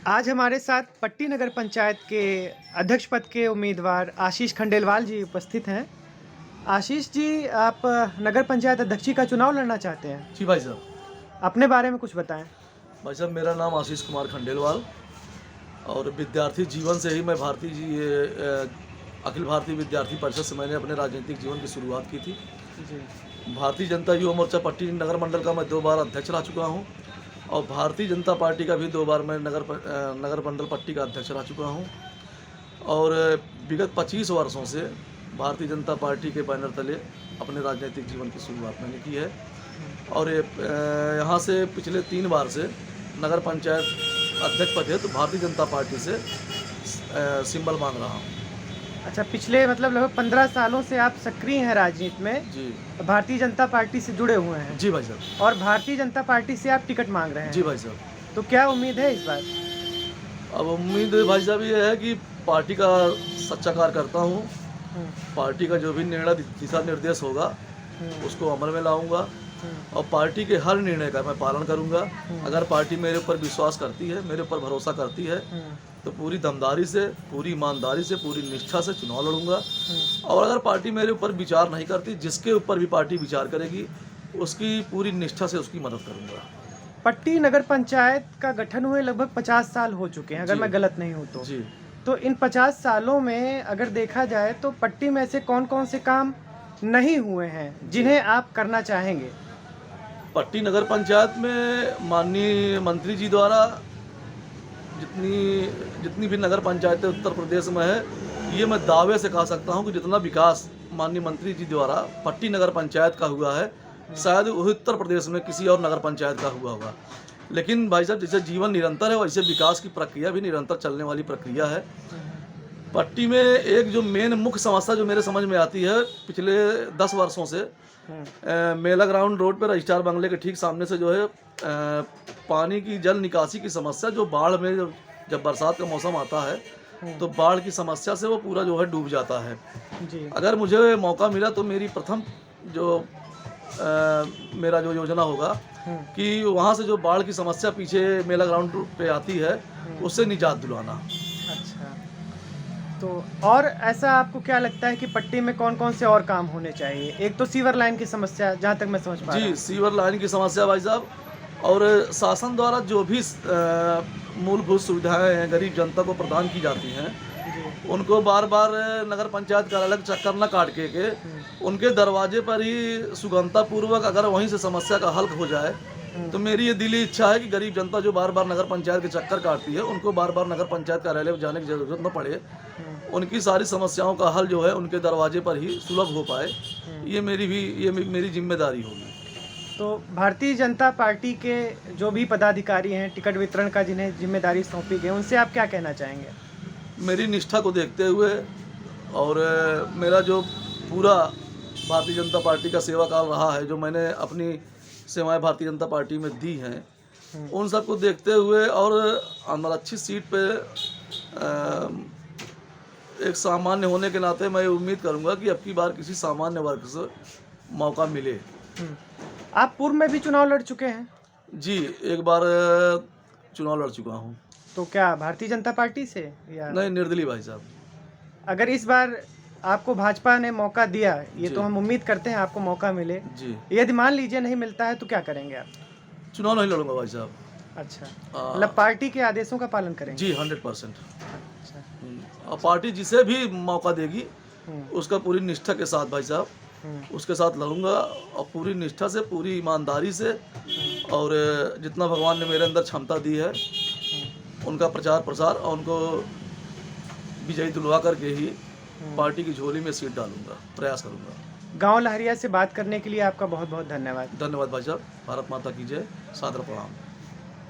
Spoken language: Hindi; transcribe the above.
आज हमारे साथ पट्टी नगर पंचायत के अध्यक्ष पद के उम्मीदवार आशीष खंडेलवाल जी उपस्थित हैं। आशीष जी, आप नगर पंचायत अध्यक्षी का चुनाव लड़ना चाहते हैं। जी भाई साहब। अपने बारे में कुछ बताएं। भाई साहब, मेरा नाम आशीष कुमार खंडेलवाल और विद्यार्थी जीवन से ही मैं अखिल भारतीय विद्यार्थी परिषद से मैंने अपने राजनीतिक जीवन की शुरुआत की थी। जी। भारतीय जनता युवा मोर्चा पट्टी नगर मंडल का मैं 2 बार अध्यक्ष रह चुका हूं और भारतीय जनता पार्टी का भी 2 बार मैं नगर मंडल पट्टी का अध्यक्ष रह चुका हूं और विगत 25 वर्षों से भारतीय जनता पार्टी के बैनर तले अपने राजनीतिक जीवन की शुरुआत मैंने की है और यहाँ से पिछले 3 बार से नगर पंचायत अध्यक्ष पद है तो भारतीय जनता पार्टी से सिंबल मांग रहा हूँ। अच्छा, पिछले मतलब लगभग 15 सालों से आप सक्रिय हैं राजनीति में। जी। भारतीय जनता पार्टी से जुड़े हुए हैं। जी भाई साहब। और भारतीय जनता पार्टी से आप टिकट मांग रहे हैं। जी भाई साहब। तो क्या उम्मीद है इस बार? अब उम्मीद भाई साहब ये है कि पार्टी का सच्चा कार्य करता हूँ। पार्टी का जो भी निर्णय दिशा निर्देश होगा उसको अमल में लाऊंगा और पार्टी के हर निर्णय का मैं पालन करूंगा। अगर पार्टी मेरे ऊपर विश्वास करती है, मेरे ऊपर भरोसा करती है तो पूरी दमदारी से, पूरी ईमानदारी से, पूरी निष्ठा से चुनाव लड़ूंगा। और अगर पार्टी मेरे ऊपर विचार नहीं करती, जिसके ऊपर भी पार्टी विचार करेगी उसकी पूरी निष्ठा से उसकी मदद करूंगा। पट्टी नगर पंचायत का गठन हुए लगभग 50 साल हो चुके हैं, अगर मैं गलत नहीं हूँ तो। जी। तो इन 50 सालों में अगर देखा जाए तो पट्टी में ऐसे कौन कौन से काम नहीं हुए हैं जिन्हें आप करना चाहेंगे? पट्टी नगर पंचायत में माननीय मंत्री जी द्वारा जितनी भी नगर पंचायतें उत्तर प्रदेश में है, ये मैं दावे से कह सकता हूँ कि जितना विकास माननीय मंत्री जी द्वारा पट्टी नगर पंचायत का हुआ है शायद उत्तर प्रदेश में किसी और नगर पंचायत का हुआ होगा। लेकिन भाई साहब, जैसे जीवन निरंतर है वैसे विकास की प्रक्रिया भी निरंतर चलने वाली प्रक्रिया है। पट्टी में एक जो मेन मुख्य समस्या जो मेरे समझ में आती है पिछले 10 वर्षों से, मेला ग्राउंड रोड पर रजिस्ट्रार बंगले के ठीक सामने से जो है पानी की जल निकासी की समस्या, जो बाढ़ में जब बरसात का मौसम आता है तो बाढ़ की समस्या से वो पूरा जो है डूब जाता है। जी। अगर मुझे मौका मिला तो मेरी प्रथम जो मेरा जो योजना होगा कि वहाँ से जो बाढ़ की समस्या पीछे मेला ग्राउंड पे आती है उससे निजात दिलवाना। अच्छा, तो और ऐसा आपको क्या लगता है कि पट्टी में कौन कौन से और काम होने चाहिए? एक तो सीवर लाइन की समस्या, जहाँ तक मैं समझ पा रहा हूँ। जी, सीवर लाइन की समस्या भाई साहब, और शासन द्वारा जो भी मूलभूत सुविधाएं हैं गरीब जनता को प्रदान की जाती हैं उनको बार बार नगर पंचायत कार्यालय चक्कर न काट के उनके दरवाजे पर ही सुगमतापूर्वक अगर वहीं से समस्या का हल हो जाए तो मेरी ये दिली इच्छा है कि गरीब जनता जो बार बार नगर पंचायत के चक्कर काटती है उनको बार बार नगर पंचायत कार्यालय में जाने की जरूरत न पड़े, उनकी सारी समस्याओं का हल जो है उनके दरवाजे पर ही सुलभ हो पाए। ये मेरी जिम्मेदारी होगी। तो भारतीय जनता पार्टी के जो भी पदाधिकारी हैं टिकट वितरण का जिन्हें जिम्मेदारी सौंपी गई, उनसे आप क्या कहना चाहेंगे? मेरी निष्ठा को देखते हुए और मेरा जो पूरा भारतीय जनता पार्टी का सेवा काल रहा है, जो मैंने अपनी सेवाएं भारतीय जनता पार्टी में दी हैं, उन सब को देखते हुए और अच्छी सीट पे एक सामान्य होने के नाते मैं उम्मीद करूंगा कि अब की बार किसी सामान्य वर्ग से मौका मिले। आप पूर्व में भी चुनाव लड़ चुके हैं? जी, एक बार चुनाव लड़ चुका हूँ। तो क्या भारतीय जनता पार्टी से या नहीं, निर्दलीय भाई साहब। अगर इस बार आपको भाजपा ने मौका दिया, ये तो हम उम्मीद करते हैं आपको मौका मिले जी, यदि मान लीजिए नहीं मिलता है तो क्या करेंगे आप? चुनाव नहीं लड़ूंगा भाई साहब। अच्छा, मतलब पार्टी के आदेशों का पालन करेंगे? जी, 100%। अच्छा। और पार्टी जिसे भी मौका देगी उसका पूरी निष्ठा के साथ भाई साहब उसके साथ लड़ूंगा और पूरी निष्ठा से, पूरी ईमानदारी से, और जितना भगवान ने मेरे अंदर क्षमता दी है उनका प्रचार प्रसार और उनको विजयी दिलवा करके ही पार्टी की झोली में सीट डालूंगा, प्रयास करूंगा। गांव लहरिया से बात करने के लिए आपका बहुत बहुत धन्यवाद। धन्यवाद भाई साहब। भारत माता की जय। सादर प्रणाम।